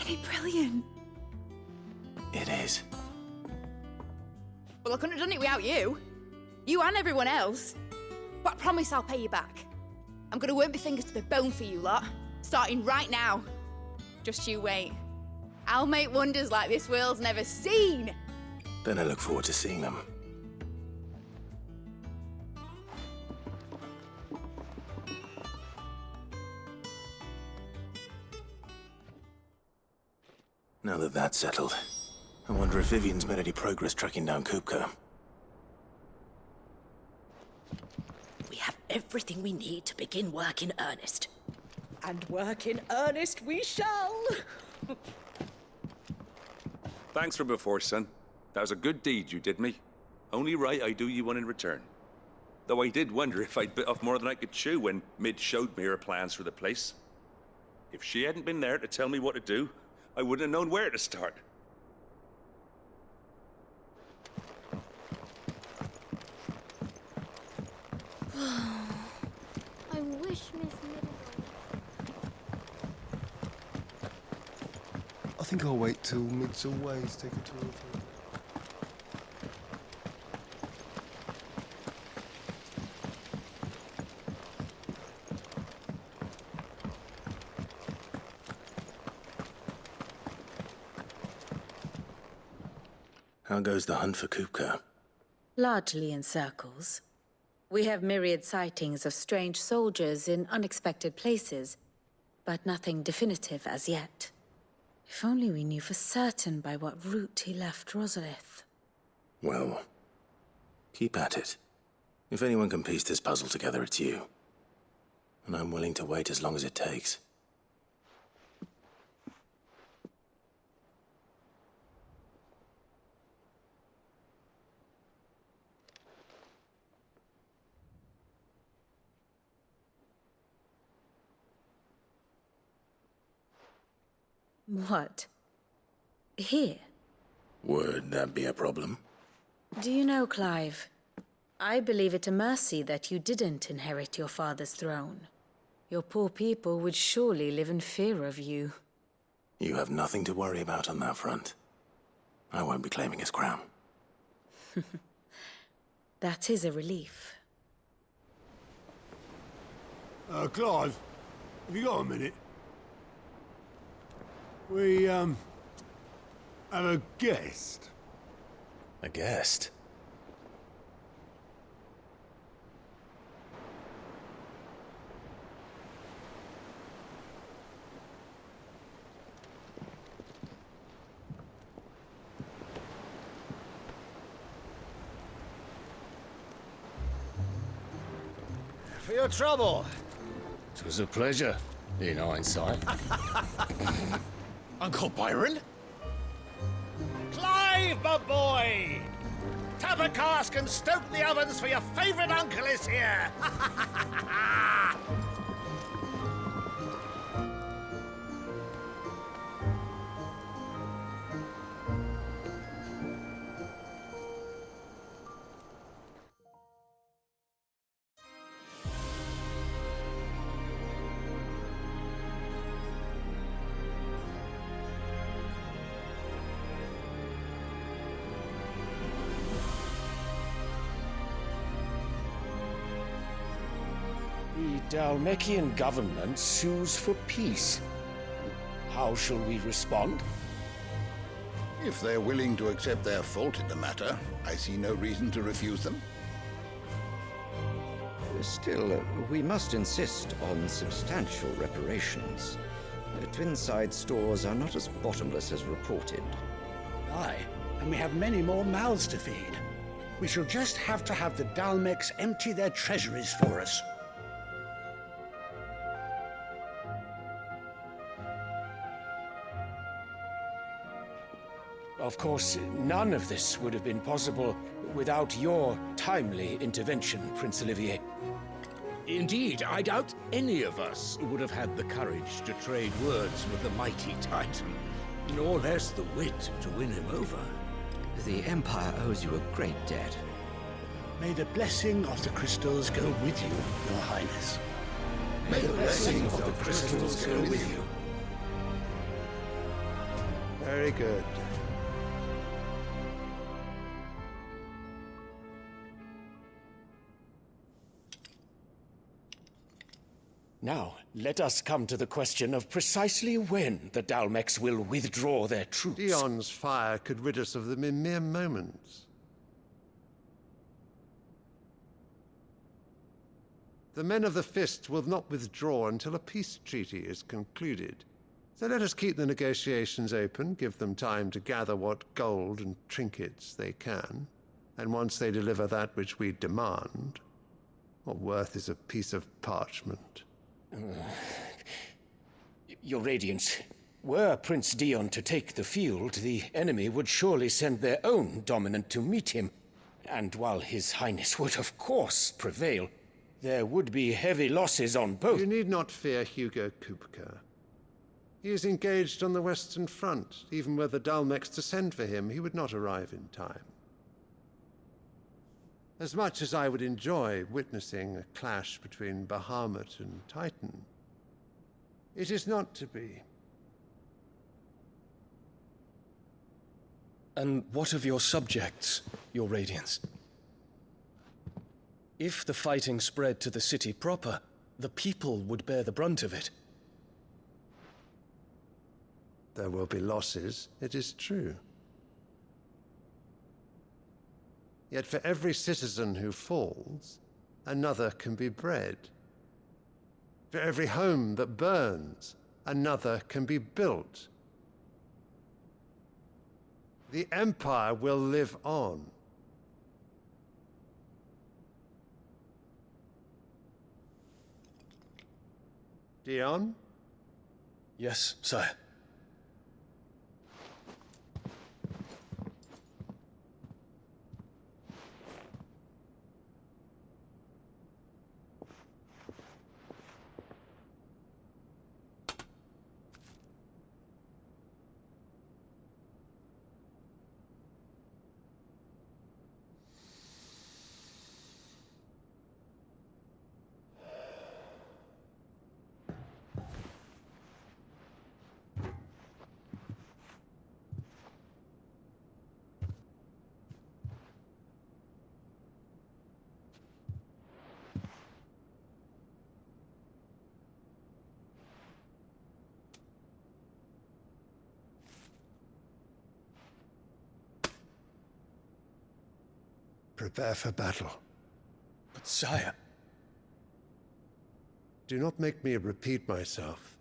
Isn't it brilliant? It is. Well, I couldn't have done it without you. You and everyone else. But I promise I'll pay you back. I'm gonna work my fingers to the bone for you lot, starting right now. Just you wait. I'll make wonders like this world's never seen. Then I look forward to seeing them. Now that that's settled, I wonder if Vivian's made any progress tracking down Kupka. We have everything we need to begin work in earnest. And work in earnest we shall! Thanks for before, son. That was a good deed you did me. Only right I do you one in return. Though I did wonder if I'd bit off more than I could chew when Mid showed me her plans for the place. If she hadn't been there to tell me what to do, I wouldn't have known where to start. I wish Miss Middleton... I think I'll wait till Mid's away to take a tour of her. How goes the hunt for Kupka? Largely in circles. We have myriad sightings of strange soldiers in unexpected places, but nothing definitive as yet. If only we knew for certain by what route he left Rosalith. Well, keep at it. If anyone can piece this puzzle together, it's you. And I'm willing to wait as long as it takes. What? Here? Would that be a problem? Do you know, Clive, I believe it a mercy that you didn't inherit your father's throne. Your poor people would surely live in fear of you. You have nothing to worry about on that front. I won't be claiming his crown. That is a relief. Clive, have you got a minute? We, have a guest. A guest? For your trouble. It was a pleasure, in hindsight. Uncle Byron? Clive, my boy! Tap a cask and stoke the ovens for your favourite uncle is here! The Dalmekian government sues for peace. How shall we respond? If they're willing to accept their fault in the matter, I see no reason to refuse them. Still, we must insist on substantial reparations. Twinside stores are not as bottomless as reported. Aye, and we have many more mouths to feed. We shall just have to have the Dalmeks empty their treasuries for us. Of course, none of this would have been possible without your timely intervention, Prince Olivier. Indeed, I doubt any of us would have had the courage to trade words with the mighty Titan, nor less the wit to win him over. The Empire owes you a great debt. May the blessing of the crystals go with you, Your Highness. May the blessing of the crystals go with you. Very good. Now, let us come to the question of precisely when the Dalmex will withdraw their troops. Dion's fire could rid us of them in mere moments. The men of the Fist will not withdraw until a peace treaty is concluded. So let us keep the negotiations open, give them time to gather what gold and trinkets they can, and once they deliver that which we demand, what worth is a piece of parchment? Your Radiance, were Prince Dion to take the field, the enemy would surely send their own dominant to meet him. And while His Highness would of course prevail, there would be heavy losses on both. You need not fear Hugo Kupka. He is engaged on the Western Front. Even were the Dalmex to send for him, he would not arrive in time. As much as I would enjoy witnessing a clash between Bahamut and Titan, it is not to be. And what of your subjects, Your Radiance? If the fighting spread to the city proper, the people would bear the brunt of it. There will be losses, it is true. Yet for every citizen who falls, another can be bred. For every home that burns, another can be built. The Empire will live on. Dion? Yes, sire. Prepare for battle. But sire... Do not make me repeat myself.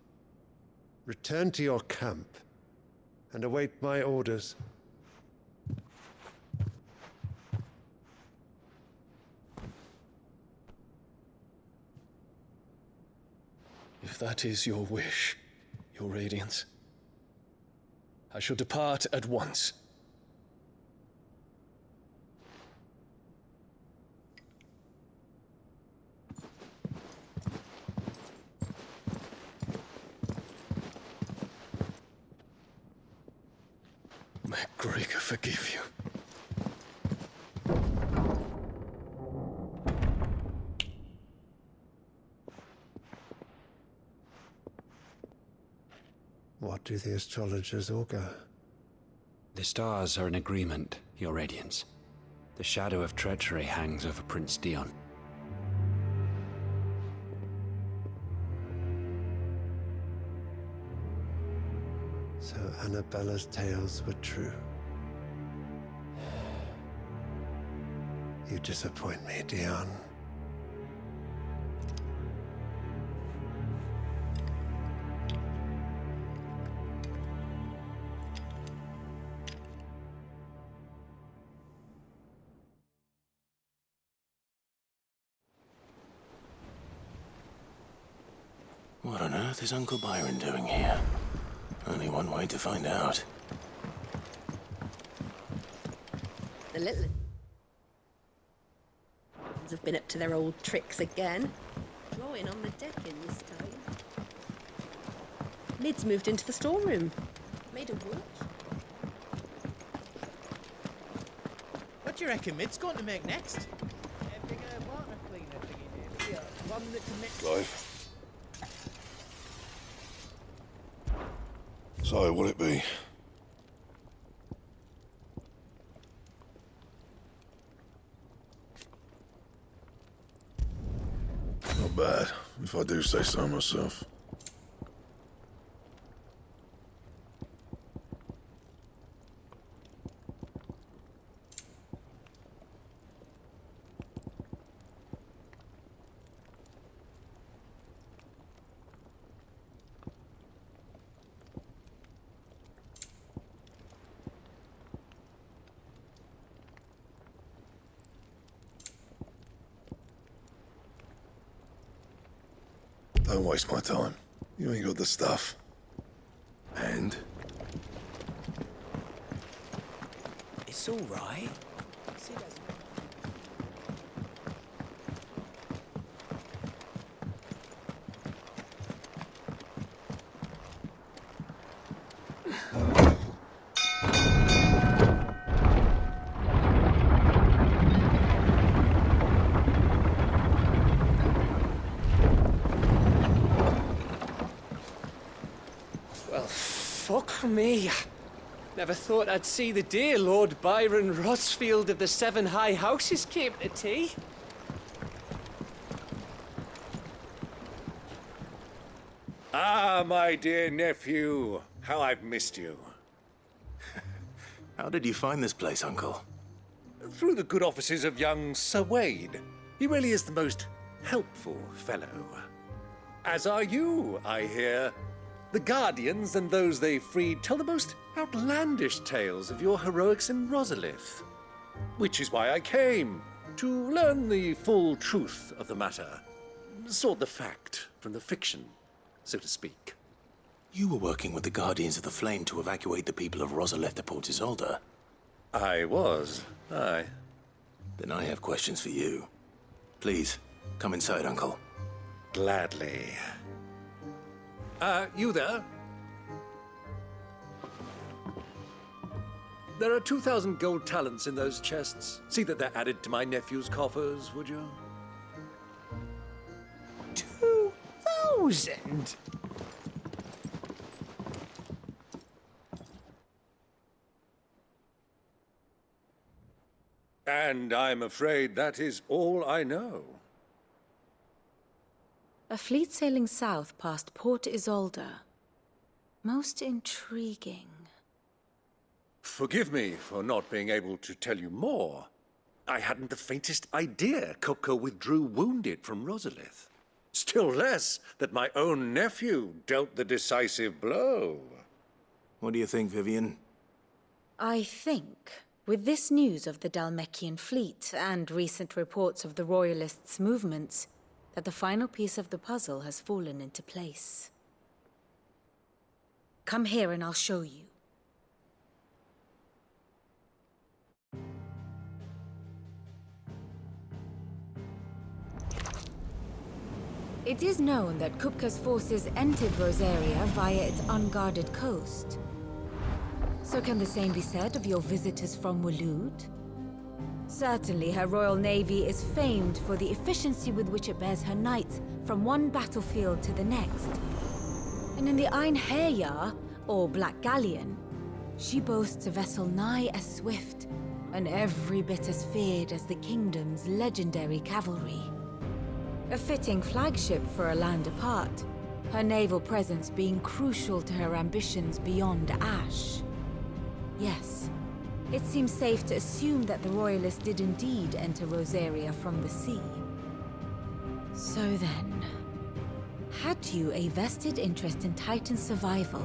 Return to your camp and await my orders. If that is your wish, Your Radiance, I shall depart at once. May Gregor forgive you. What do the astrologers augur? The stars are in agreement, Your Radiance. The shadow of treachery hangs over Prince Dion. So Annabella's tales were true. You disappoint me, Dion. What on earth is Uncle Byron doing here? Only one way to find out. The little have been up to their old tricks again. Drawing on the decking this time. Mid's moved into the storeroom. Made a watch. What do you reckon Mid's going to make next? A bigger water cleaner thingy, maybe. One that can mix... Clive. So, will it be? if I do say so myself. Don't waste my time. You ain't got the stuff. And? It's all right. Fuck me. Never thought I'd see the dear Lord Byron Rosfield of the Seven High Houses came to tea. Ah, my dear nephew. How I've missed you. How did you find this place, Uncle? Through the good offices of young Sir Wade. He really is the most helpful fellow. As are you, I hear. The Guardians and those they freed tell the most outlandish tales of your heroics in Rosalith. Which is why I came, to learn the full truth of the matter. Sort the fact from the fiction, so to speak. You were working with the Guardians of the Flame to evacuate the people of Rosalith to Port-Isolde. I was, aye. Then I have questions for you. Please, come inside, Uncle. Gladly. You there? There are 2,000 gold talents in those chests. See that they're added to my nephew's coffers, would you? 2,000? And I'm afraid that is all I know. A fleet sailing south past Port-Isolde. Most intriguing. Forgive me for not being able to tell you more. I hadn't the faintest idea Kupka withdrew wounded from Rosalith. Still less that my own nephew dealt the decisive blow. What do you think, Vivian? I think, with this news of the Dhalmekian fleet and recent reports of the Royalists' movements, that the final piece of the puzzle has fallen into place. Come here and I'll show you. It is known that Kupka's forces entered Rosaria via its unguarded coast. So can the same be said of your visitors from Waloed? Certainly, her Royal Navy is famed for the efficiency with which it bears her knights from one battlefield to the next. And in the Einherjar, or Black Galleon, she boasts a vessel nigh as swift and every bit as feared as the kingdom's legendary cavalry. A fitting flagship for a land apart, her naval presence being crucial to her ambitions beyond Ash. Yes. It seems safe to assume that the Royalists did indeed enter Rosaria from the sea. So then, had you a vested interest in Titan's survival,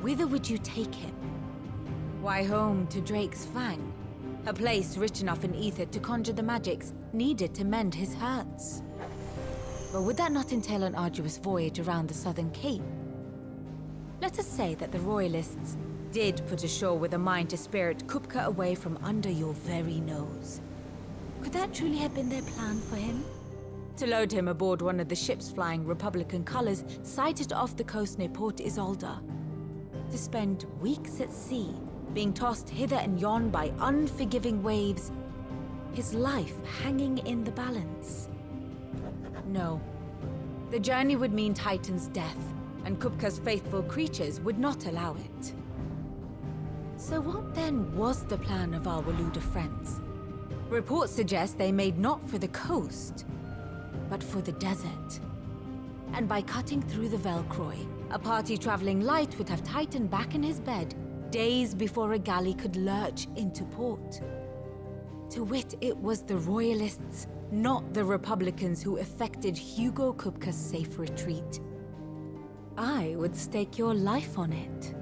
whither would you take him? Why, home to Drake's Fang, a place rich enough in ether to conjure the magics needed to mend his hurts. But would that not entail an arduous voyage around the southern cape? Let us say that the Royalists did put ashore with a mind to spirit Kupka away from under your very nose. Could that truly have been their plan for him? To load him aboard one of the ships flying Republican colors sighted off the coast near Port-Isolde. To spend weeks at sea, being tossed hither and yon by unforgiving waves, his life hanging in the balance. No. The journey would mean Titan's death, and Kupka's faithful creatures would not allow it. So what then was the plan of our Waluda friends? Reports suggest they made not for the coast, but for the desert. And by cutting through the Velcroy, a party traveling light would have Titan back in his bed days before a galley could lurch into port. To wit, it was the Royalists, not the Republicans, who effected Hugo Kupka's safe retreat. I would stake your life on it.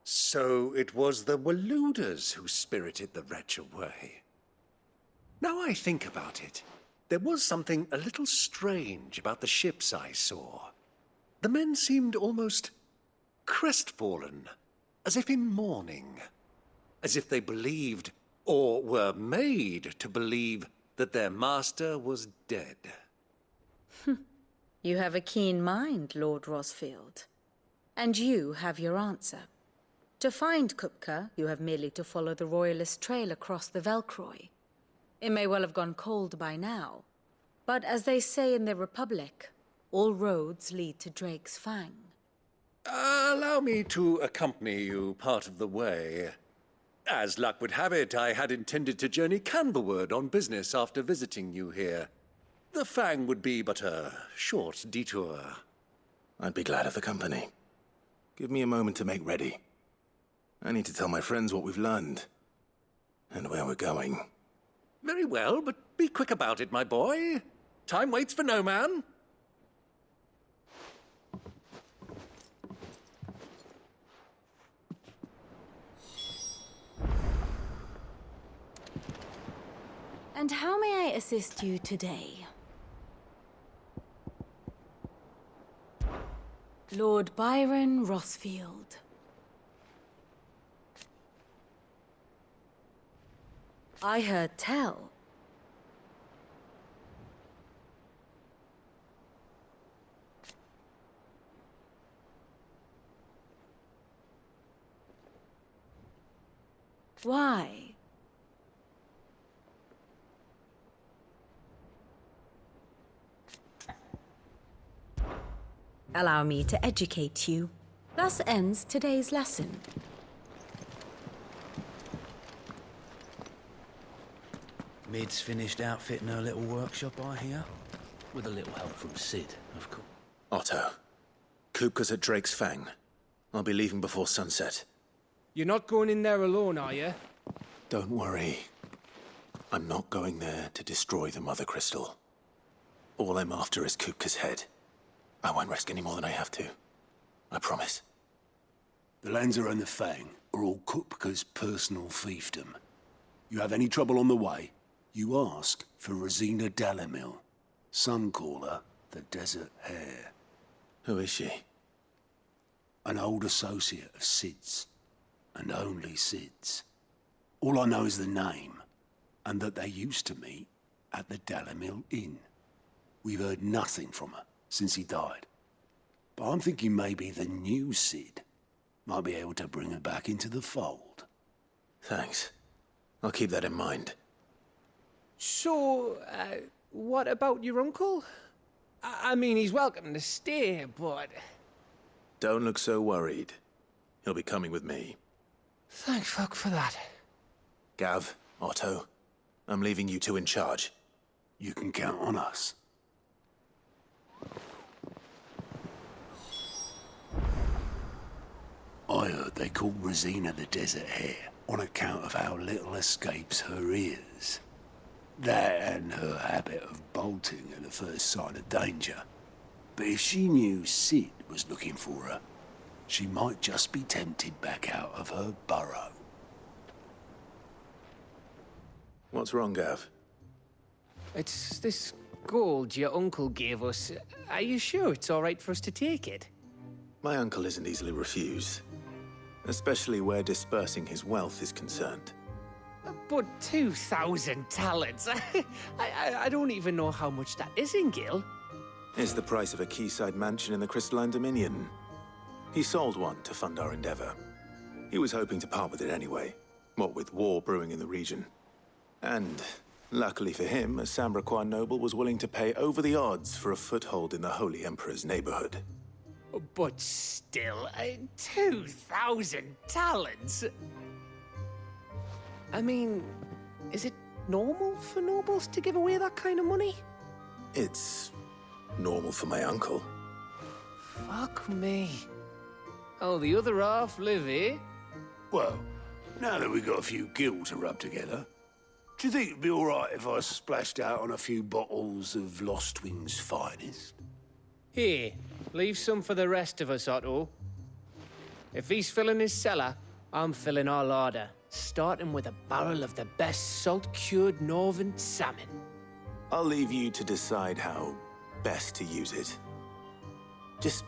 So it was the Waluders who spirited the wretch away. Now I think about it, there was something a little strange about the ships I saw. The men seemed almost crestfallen, as if in mourning, as if they believed, or were made to believe, that their master was dead. You have a keen mind, Lord Rosfield. And you have your answer. To find Kupka, you have merely to follow the Royalist trail across the Velcroy. It may well have gone cold by now, but as they say in the Republic, all roads lead to Drake's Fang. Allow me to accompany you part of the way. As luck would have it, I had intended to journey Canberward on business after visiting you here. The Fang would be but a short detour. I'd be glad of the company. Give me a moment to make ready. I need to tell my friends what we've learned, and where we're going. Very well, but be quick about it, my boy. Time waits for no man. And how may I assist you today? Lord Byron Rosfield. I heard tell. Why? Allow me to educate you. Thus ends today's lesson. Mid's finished outfitting her little workshop, I hear. With a little help from Sid, of course. Otto, Kupka's at Drake's Fang. I'll be leaving before sunset. You're not going in there alone, are you? Don't worry. I'm not going there to destroy the Mother Crystal. All I'm after is Kupka's head. I won't risk any more than I have to. I promise. The lands around the Fang are all Kupka's personal fiefdom. You have any trouble on the way, you ask for Rosina Dalamil. Some call her the Desert Hare. Who is she? An old associate of Sid's, and only Sid's. All I know is the name, and that they used to meet at the Dalamil Inn. We've heard nothing from her since he died. But I'm thinking maybe the new Sid might be able to bring her back into the fold. Thanks. I'll keep that in mind. So, what about your uncle? I mean, he's welcome to stay, but... Don't look so worried. He'll be coming with me. Thank fuck for that. Gav, Otto, I'm leaving you two in charge. You can count on us. I heard they call Rosina the Desert Hare on account of how little escapes her ears. That and her habit of bolting at the first sign of danger. But if she knew Sid was looking for her, she might just be tempted back out of her burrow. What's wrong, Gav? It's this gold your uncle gave us. Are you sure it's all right for us to take it? My uncle isn't easily refused, especially where dispersing his wealth is concerned. But 2,000 talents. I don't even know how much that is in Gil. It's the price of a quayside mansion in the Crystalline Dominion. He sold one to fund our endeavor. He was hoping to part with it anyway, what with war brewing in the region. And, luckily for him, a Sambraquois noble was willing to pay over the odds for a foothold in the Holy Emperor's neighborhood. But still, 2,000 talents? I mean, is it normal for nobles to give away that kind of money? It's normal for my uncle. Fuck me. Oh, the other half live here? Well, now that we've got a few gil to rub together, do you think it'd be all right if I splashed out on a few bottles of Lost Wing's finest? Here, leave some for the rest of us, Otto. If he's filling his cellar, I'm filling our larder, starting with a barrel of the best salt-cured northern salmon. I'll leave you to decide how best to use it. Just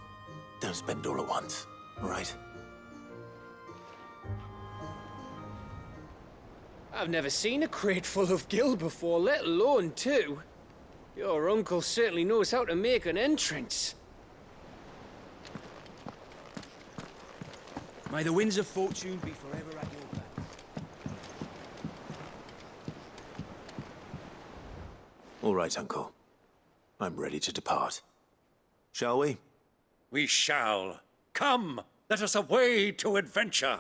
don't spend all at once, all right? I've never seen a crate full of gil before, let alone two. Your uncle certainly knows how to make an entrance. May the winds of fortune be forever at your back. All right, Uncle. I'm ready to depart. Shall we? We shall. Come, let us away to adventure.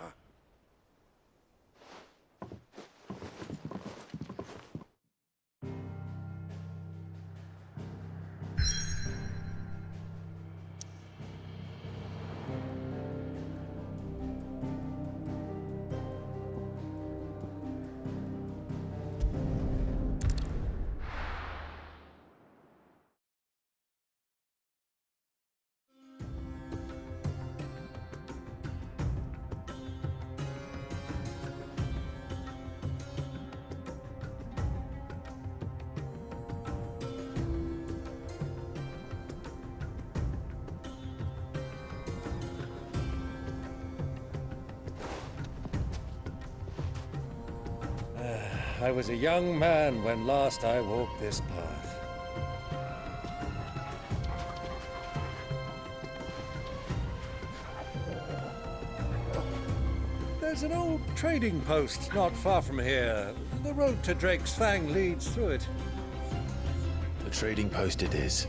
I was a young man when last I walked this path. There's an old trading post not far from here. The road to Drake's Fang leads through it. The trading post it is.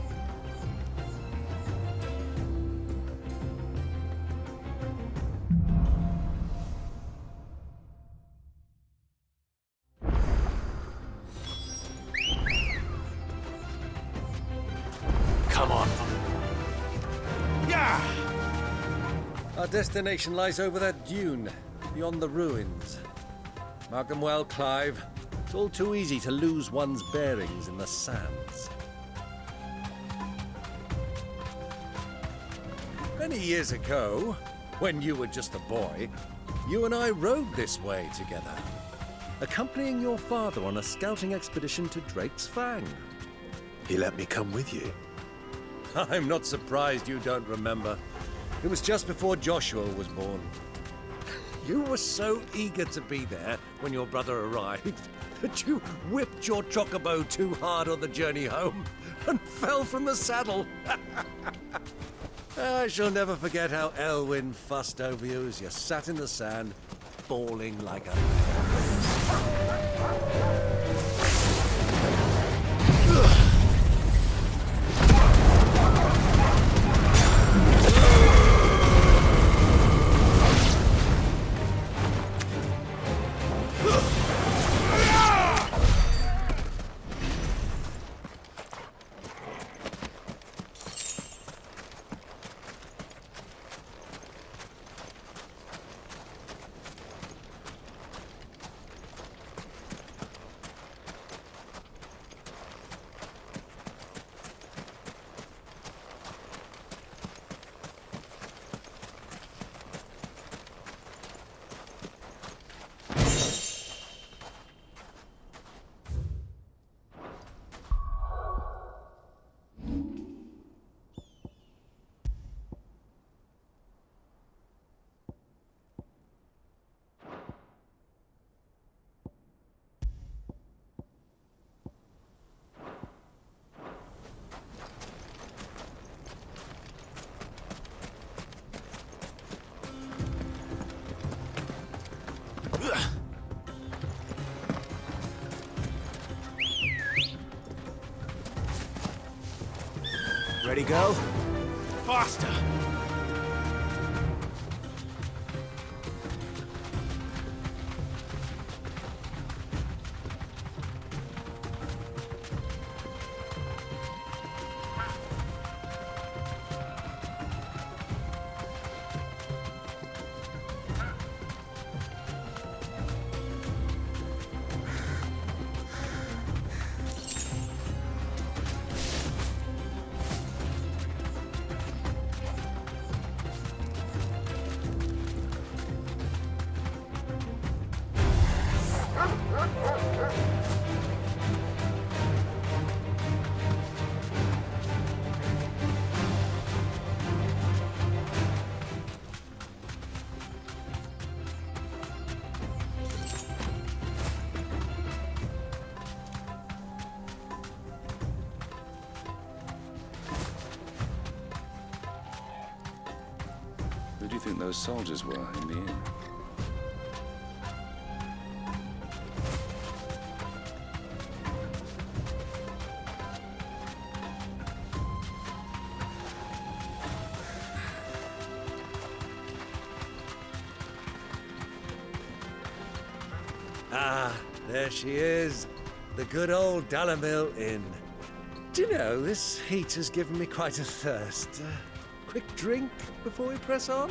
Our destination lies over that dune, beyond the ruins. Mark them well, Clive. It's all too easy to lose one's bearings in the sands. Many years ago, when you were just a boy, you and I rode this way together, accompanying your father on a scouting expedition to Drake's Fang. He let me come with you. I'm not surprised you don't remember. It was just before Joshua was born. You were so eager to be there when your brother arrived that you whipped your chocobo too hard on the journey home and fell from the saddle. I shall never forget how Elwyn fussed over you as you sat in the sand, bawling like a... Ready, go? Faster! think those soldiers were in the inn? Ah, there she is. The good old Dalamil Inn. Do you know, this heat has given me quite a thirst. Quick drink before we press on?